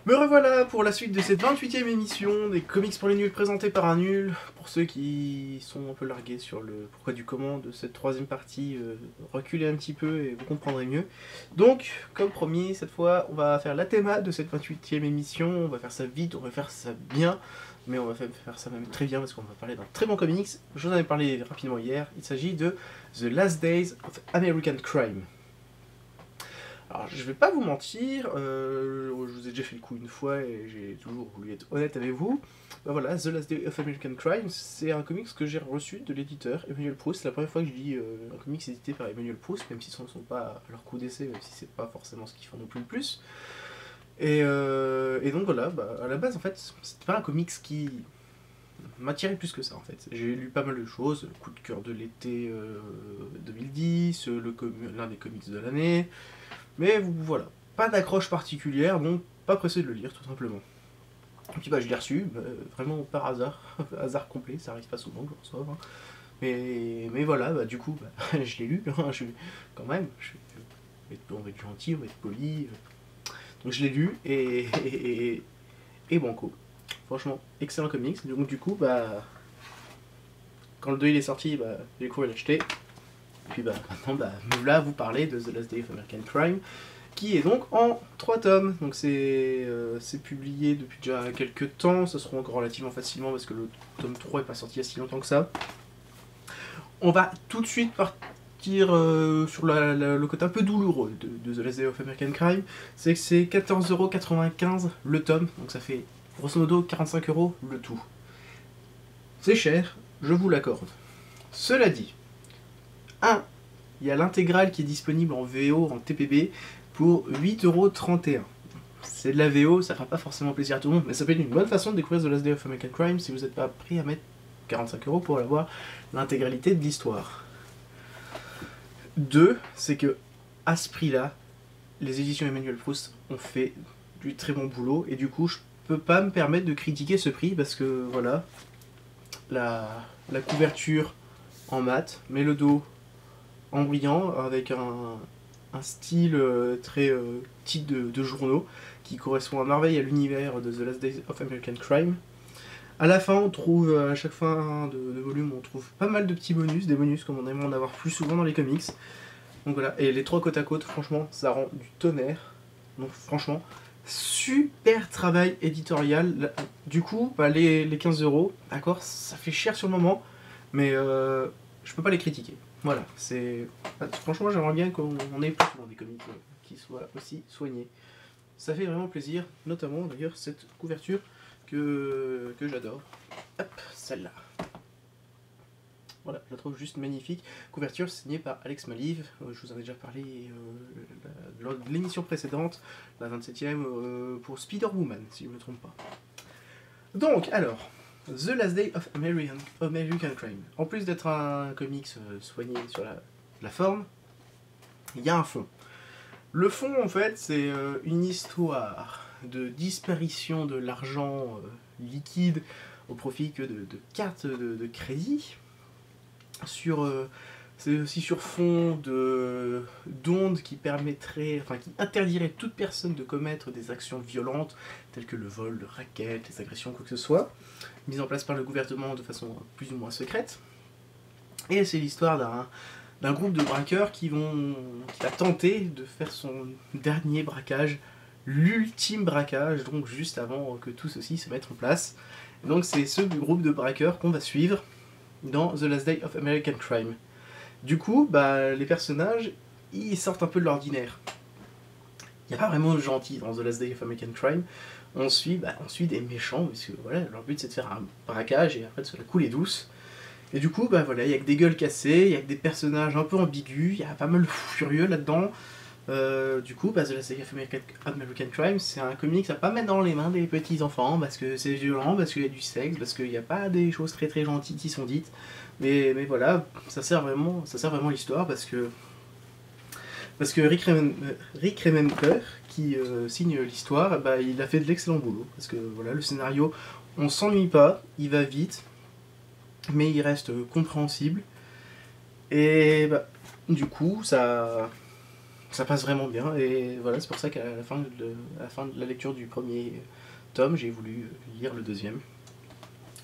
Me revoilà pour la suite de cette 28e émission des comics pour les nuls présentés par un nul. Pour ceux qui sont un peu largués sur le pourquoi du comment de cette troisième partie, reculez un petit peu et vous comprendrez mieux. Donc, comme promis, cette fois, on va faire la théma de cette 28e émission. On va faire ça vite, on va faire ça bien, mais on va faire ça même très bien parce qu'on va parler d'un très bon comics. Je vous en ai parlé rapidement hier. Il s'agit de The Last Days of American Crime. Alors, je vais pas vous mentir, je vous ai déjà fait le coup une fois et j'ai toujours voulu être honnête avec vous. Ben voilà, The Last Day of American Crime, c'est un comics que j'ai reçu de l'éditeur Emmanuel Proust. C'est la première fois que je lis un comics édité par Emmanuel Proust, même si ce ne sont pas à leur coup d'essai, même si c'est pas forcément ce qu'ils font non plus le plus. Et donc voilà, bah, à la base en fait, c'était pas un comics qui m'attirait plus que ça en fait. J'ai lu pas mal de choses, le coup de cœur de l'été 2010, l'un des comics de l'année. Mais voilà, pas d'accroche particulière, donc pas pressé de le lire tout simplement. Et puis bah je l'ai reçu, vraiment par hasard, hasard complet, ça arrive pas souvent que je reçoive. Hein. Mais voilà, bah, du coup, bah, je l'ai lu, hein, quand même, on va être gentil, on va être poli. Donc je l'ai lu et banco. Franchement, excellent comics. Donc du coup, bah, quand le 2 il est sorti, bah, j'ai couru l'acheter. Et puis bah, maintenant, bah, me voilà à vous parler de The Last Day of American Crime, qui est donc en 3 tomes. Donc c'est publié depuis déjà quelques temps, ça se rend encore relativement facilement parce que le tome 3 n'est pas sorti il y a si longtemps que ça. On va tout de suite partir sur le côté un peu douloureux de The Last Day of American Crime, c'est que c'est 14,95€ le tome, donc ça fait grosso modo 45€ le tout. C'est cher, je vous l'accorde. Cela dit, il y a l'intégrale qui est disponible en VO, en TPB, pour 8,31€. C'est de la VO, ça fera pas forcément plaisir à tout le monde, mais ça peut être une bonne façon de découvrir The Last Day of American Crime si vous n'êtes pas prêt à mettre 45€ pour avoir l'intégralité de l'histoire. 2, c'est que à ce prix-là, les éditions Emmanuel Proust ont fait du très bon boulot, et du coup, je peux pas me permettre de critiquer ce prix parce que voilà, la couverture en mat, mais le dos en brillant, avec un style très type de journaux, qui correspond à merveille à l'univers de The Last Days of American Crime. À la fin, on trouve, à chaque fin de volume, on trouve pas mal de petits bonus, des bonus comme on aimerait en avoir plus souvent dans les comics. Donc voilà, et les 3 côte à côte, franchement, ça rend du tonnerre. Donc franchement, super travail éditorial. Du coup, bah, les 15€, d'accord, ça fait cher sur le moment, mais je peux pas les critiquer. Voilà, c'est... Franchement, j'aimerais bien qu'on ait plus souvent des comics qui soient aussi soignés. Ça fait vraiment plaisir, notamment d'ailleurs cette couverture que j'adore. Hop, celle-là. Voilà, je la trouve juste magnifique. Couverture signée par Alex Maliv. Je vous en ai déjà parlé lors de l'émission précédente, la 27e, pour Spider-Woman, si je ne me trompe pas. Donc, alors... The Last Day of American Crime. En plus d'être un comics soigné sur la forme, il y a un fond. Le fond, en fait, c'est une histoire de disparition de l'argent liquide au profit que de cartes de crédit. C'est aussi sur fond d'ondes qui interdiraient toute personne de commettre des actions violentes, telles que le vol, le racket, les agressions, quoi que ce soit, mise en place par le gouvernement de façon plus ou moins secrète. Et c'est l'histoire d'un groupe de braqueurs qui va tenter de faire son dernier braquage, l'ultime braquage, donc juste avant que tout ceci se mette en place. Et donc c'est ce groupe de braqueurs qu'on va suivre dans The Last Day of American Crime. Du coup, bah, les personnages, ils sortent un peu de l'ordinaire. Il n'y a pas vraiment de gentils dans The Last Day of American Crime. On suit des méchants, parce que voilà, leur but c'est de faire un braquage et après de se la couler douce. Et du coup, bah voilà, il y a que des gueules cassées, il y a que des personnages un peu ambigus, il y a pas mal de fous furieux là-dedans. Du coup, bah, The Last Day of American Crime, c'est un comics à pas mettre dans les mains des petits enfants, parce que c'est violent, parce qu'il y a du sexe, parce qu'il n'y a pas des choses très très gentilles qui sont dites. Mais voilà, ça sert vraiment l'histoire, parce que Rick Remender, qui signe l'histoire, bah, il a fait de l'excellent boulot, parce que voilà, le scénario, on s'ennuie pas, il va vite, mais il reste compréhensible, et bah, du coup, ça ça passe vraiment bien, et voilà, c'est pour ça qu'à la fin de la lecture du premier tome, j'ai voulu lire le deuxième.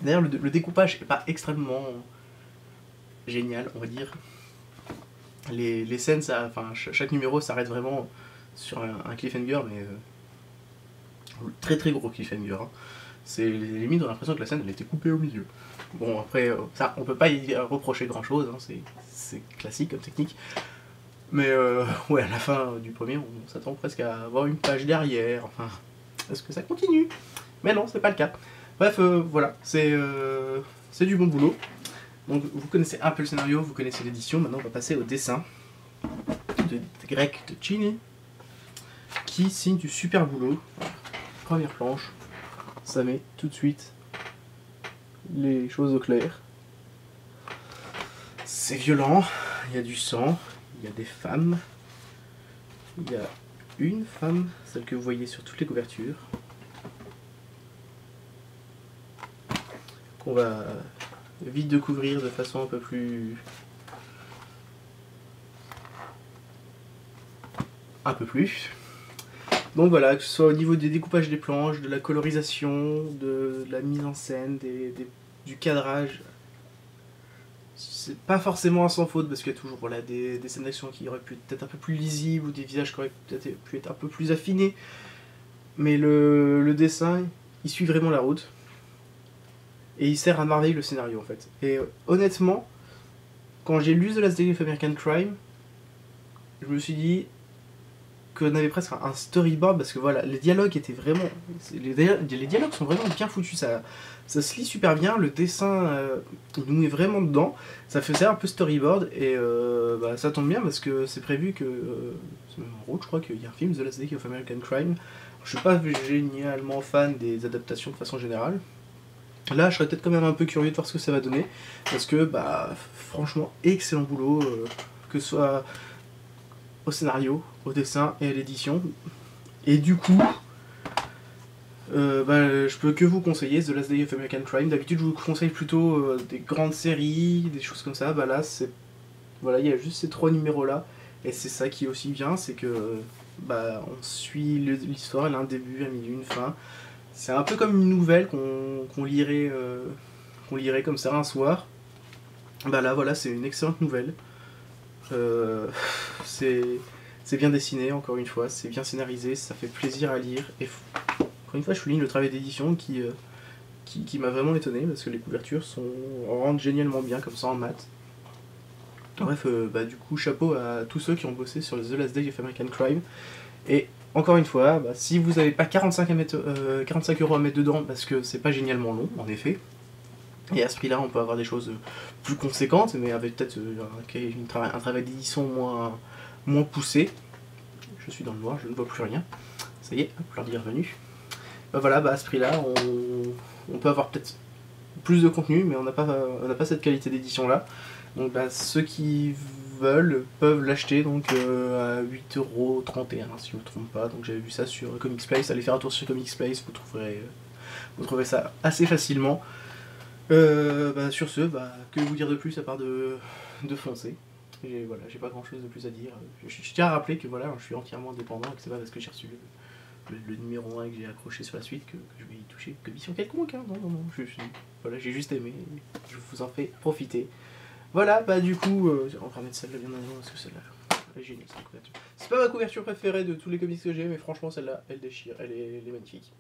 D'ailleurs, le découpage n'est pas extrêmement génial, on va dire. Les scènes, chaque numéro s'arrête vraiment sur un cliffhanger, mais très très gros cliffhanger. Hein. C'est limite, on a l'impression que la scène elle était coupée au milieu. Bon, après, ça, on peut pas y reprocher grand chose, hein, c'est classique comme technique. Mais ouais, à la fin du premier, on s'attend presque à avoir une page derrière. Enfin, est-ce que ça continue? Mais non, c'est pas le cas. Bref, voilà, c'est du bon boulot. Donc vous connaissez un peu le scénario, vous connaissez l'édition, maintenant on va passer au dessin de Greg Tkachine, qui signe du super boulot. Première planche, ça met tout de suite les choses au clair. C'est violent, il y a du sang, il y a des femmes, il y a une femme, celle que vous voyez sur toutes les couvertures, qu'on va vite découvrir de façon un peu plus... Donc voilà, que ce soit au niveau des découpages des planches, de la colorisation, de la mise en scène, du cadrage, c'est pas forcément un sans faute parce qu'il y a toujours voilà, des scènes d'action qui auraient pu être un peu plus lisibles ou des visages qui auraient peut-être pu être un peu plus affinés. Mais le dessin, il suit vraiment la route. Et il sert à merveille le scénario en fait. Et honnêtement, quand j'ai lu The Last Day of American Crime, je me suis dit qu'on avait presque un storyboard parce que voilà, les dialogues étaient vraiment... Les dialogues sont vraiment bien foutus, ça se lit super bien, le dessin il nous met vraiment dedans, ça faisait un peu storyboard et bah, ça tombe bien parce que c'est prévu que... c'est même en route, je crois qu'il y a un film, The Last Day of American Crime. Je suis pas génialement fan des adaptations de façon générale. Là, je serais peut-être quand même un peu curieux de voir ce que ça va donner, parce que, bah, franchement, excellent boulot, que ce soit au scénario, au dessin et à l'édition. Et du coup, bah, je peux que vous conseiller The Last Day of American Crime. D'habitude, je vous conseille plutôt des grandes séries, des choses comme ça. Bah là, voilà, il y a juste ces 3 numéros-là, et c'est ça qui est aussi bien, c'est que, bah, on suit l'histoire, elle a un début, un milieu, une fin. C'est un peu comme une nouvelle qu'on lirait comme ça un soir. Bah là voilà, c'est une excellente nouvelle. C'est bien dessiné encore une fois, c'est bien scénarisé, ça fait plaisir à lire. Et encore une fois, je souligne le travail d'édition qui m'a vraiment étonné parce que les couvertures rendent génialement bien comme ça en mat. Bref, bah du coup chapeau à tous ceux qui ont bossé sur The Last Day of American Crime. Et encore une fois, bah, si vous n'avez pas 45 € à mettre dedans, parce que c'est pas génialement long, en effet, et à ce prix-là, on peut avoir des choses plus conséquentes, mais avec peut-être un travail d'édition moins poussé. Je suis dans le noir, je ne vois plus rien. Ça y est, hop, l'ordi est revenu. Bah voilà, bah à ce prix-là, on peut avoir peut-être plus de contenu, mais on n'a pas cette qualité d'édition-là. Donc bah, ceux qui veulent peuvent l'acheter donc à 8,31 € si je ne me trompe pas. Donc j'avais vu ça sur Comics Place, allez faire un tour sur Comics Place, vous trouverez ça assez facilement. Bah, sur ce, bah, que vous dire de plus à part de foncer. Voilà, j'ai pas grand chose de plus à dire. Je tiens à rappeler que voilà, je suis entièrement indépendant et que c'est pas parce que j'ai reçu le numéro 1 et que j'ai accroché sur la suite que je vais y toucher commission quelconque. Hein. Non, voilà, j'ai juste aimé, je vous en fais profiter. Voilà, bah du coup, on va remettre celle-là bien en avant parce que celle-là, elle est géniale cette couverture. C'est pas ma couverture préférée de tous les comics que j'ai, mais franchement celle-là, elle déchire, elle est magnifique.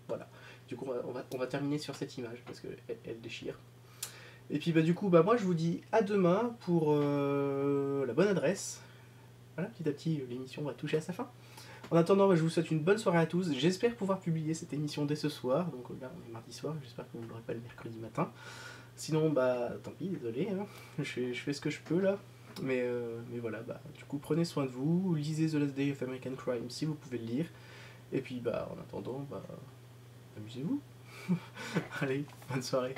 Voilà, du coup on va terminer sur cette image parce qu'elle déchire. Et puis bah du coup, bah moi je vous dis à demain pour la bonne adresse. Voilà, petit à petit l'émission va toucher à sa fin. En attendant, bah, je vous souhaite une bonne soirée à tous. J'espère pouvoir publier cette émission dès ce soir. Donc là on est mardi soir, j'espère que vous ne l'aurez pas le mercredi matin. Sinon, bah, tant pis, désolé, hein. Je fais ce que je peux là. Mais voilà, bah, du coup, prenez soin de vous, lisez The Last Day of American Crime si vous pouvez le lire. Et puis, bah, en attendant, bah, amusez-vous. Allez, bonne soirée.